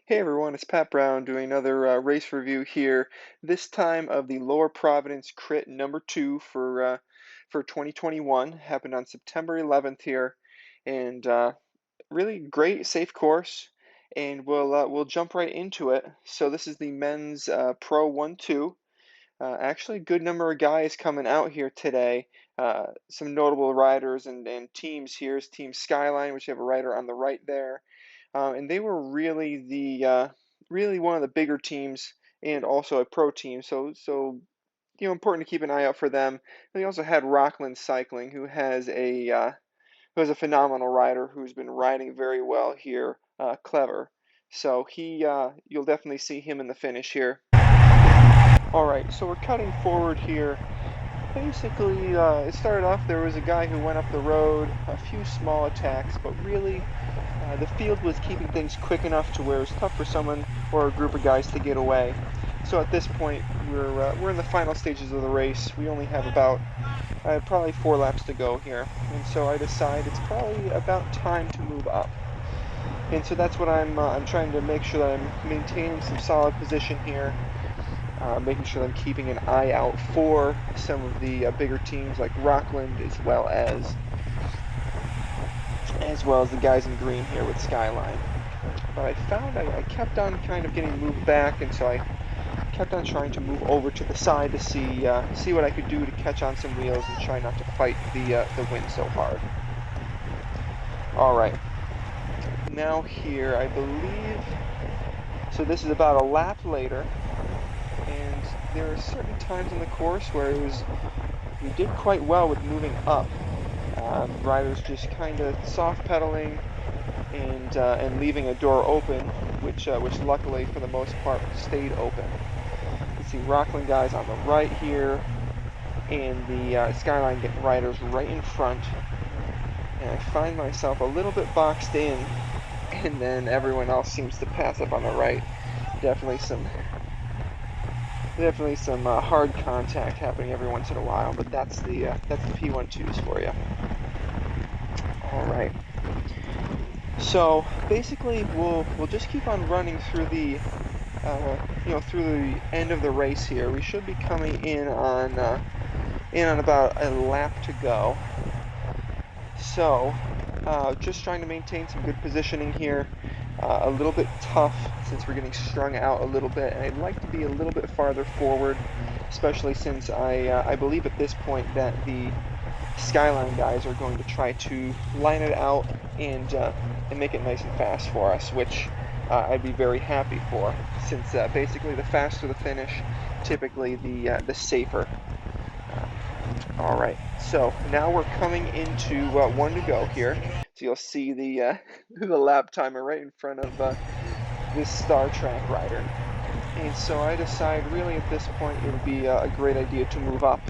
Hey everyone, it's Pat Brown doing another race review here. This time of the Lower Providence Crit number 2 for 2021. Happened on September 11th here, and really great, safe course. And we'll jump right into it. So this is the men's Pro 1-2. Actually, a good number of guys coming out here today. Some notable riders and teams. Here's Team Skyline, which you have a rider on the right there. And they were really really one of the bigger teams and also a pro team. So important to keep an eye out for them. And they also had Rockland Cycling, who has a phenomenal rider who's been riding very well here, Clever. So you'll definitely see him in the finish here. All right, so we're cutting forward here. Basically, it started off, there was a guy who went up the road, a few small attacks, but really the field was keeping things quick enough to where it was tough for someone or a group of guys to get away. So at this point, we're in the final stages of the race. We only have about probably 4 laps to go here, and so I decide it's probably about time to move up. And so that's what I'm trying to make sure that I'm maintaining some solid position here. Making sure that I'm keeping an eye out for some of the bigger teams like Rockland, as well as the guys in green here with Skyline. But I found I kept on kind of getting moved back, and so I kept on trying to move over to the side to see what I could do to catch on some wheels and try not to fight the wind so hard. All right, now here I believe. So this is about a lap later. And there are certain times in the course where we did quite well with moving up. Riders just kind of soft pedaling and leaving a door open, which luckily for the most part stayed open. You see Rockland guys on the right here, and the Skyline riders right in front. And I find myself a little bit boxed in, and then everyone else seems to pass up on the right. Definitely some hard contact happening every once in a while, but that's the P12s for you. All right. So basically, we'll just keep on running through the through the end of the race here. We should be coming in on about a lap to go. So just trying to maintain some good positioning here. A little bit tough since we're getting strung out a little bit, and I'd like to be a little bit farther forward, especially since I believe at this point that the Skyline guys are going to try to line it out and make it nice and fast for us, which I'd be very happy for, since basically the faster the finish, typically the safer. All right, so now we're coming into 1 to go here. So you'll see the the lap timer right in front of this Star Trek rider. And so I decide really at this point it would be a great idea to move up.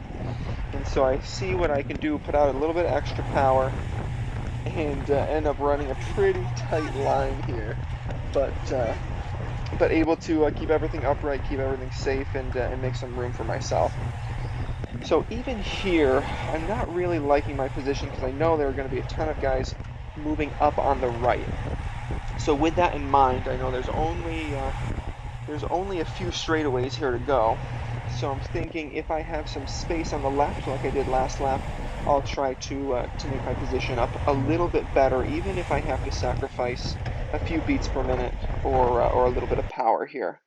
And so I see what I can do, put out a little bit of extra power, and end up running a pretty tight line here. But able to keep everything upright, keep everything safe, and make some room for myself. So even here, I'm not really liking my position because I know there are going to be a ton of guys moving up on the right. So with that in mind, I know there's only a few straightaways here to go. So I'm thinking if I have some space on the left, like I did last lap, I'll try to make my position up a little bit better, even if I have to sacrifice a few beats per minute or a little bit of power here.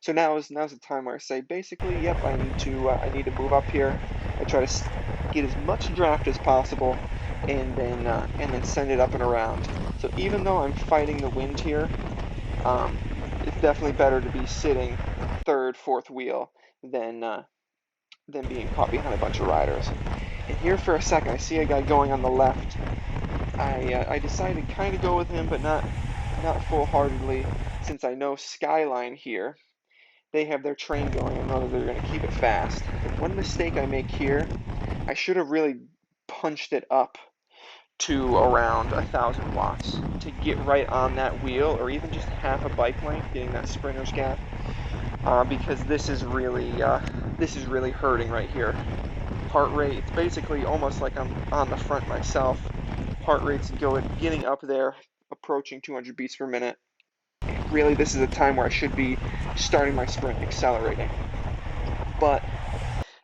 So now's the time where I say basically, yep, I need to move up here. I try to get as much draft as possible, and then send it up and around. So even though I'm fighting the wind here, it's definitely better to be sitting third, fourth wheel than being caught behind a bunch of riders. And here for a second, I see a guy going on the left. I decided to kind of go with him, but not full-heartedly, since I know Skyline here. They have their train going. I know that they're going to keep it fast. One mistake I make here, I should have really punched it up to around 1,000 watts to get right on that wheel, or even just half a bike length, getting that sprinter's gap, because this is really hurting right here. Heart rate, it's basically almost like I'm on the front myself. Heart rate's getting up there, approaching 200 beats per minute. really this is a time where I should be starting my sprint, accelerating. But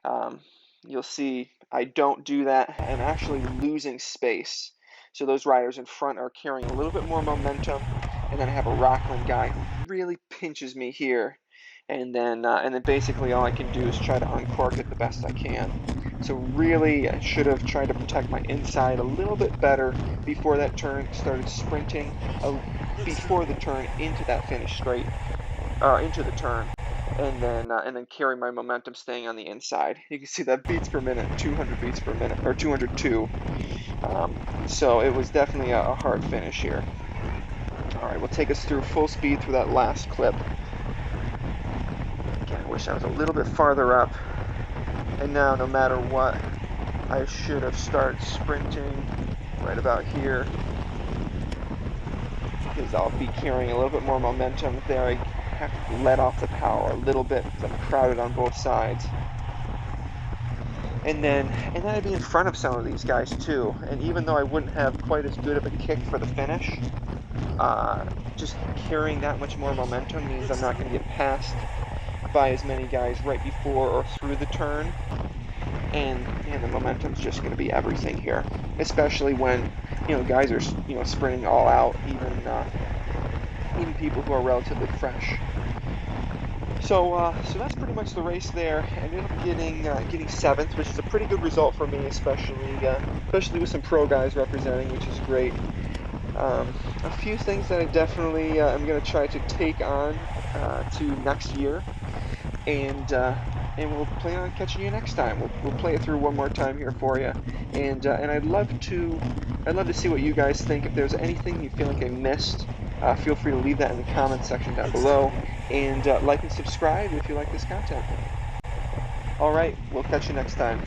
um, you'll see I don't do that. I'm actually losing space. So those riders in front are carrying a little bit more momentum, and then I have a Rockland guy who really pinches me here, and then basically all I can do is try to uncork it the best I can. So really, I should have tried to protect my inside a little bit better before that turn. Started sprinting before the turn into that finish straight, into the turn, and then carry my momentum staying on the inside. You can see that beats per minute, 200 beats per minute, or 202. So it was definitely a hard finish here. All right, we'll take us through full speed through that last clip. Again, I wish I was a little bit farther up. And now, no matter what, I should have started sprinting right about here, because I'll be carrying a little bit more momentum there. I have to let off the power a little bit because I'm crowded on both sides. And then I'd be in front of some of these guys too. And even though I wouldn't have quite as good of a kick for the finish, just carrying that much more momentum means I'm not going to get passed by as many guys right before or through the turn. And the momentum's just going to be everything here, especially when guys are sprinting all out, even people who are relatively fresh. So that's pretty much the race there. I ended up getting seventh, which is a pretty good result for me, especially with some pro guys representing, which is great. A few things that I definitely am going to try to take on to next year, and we'll plan on catching you next time. We'll play it through one more time here for you, and I'd love to see what you guys think. If there's anything you feel like I missed, feel free to leave that in the comments section down below, and like and subscribe if you like this content. All right, we'll catch you next time.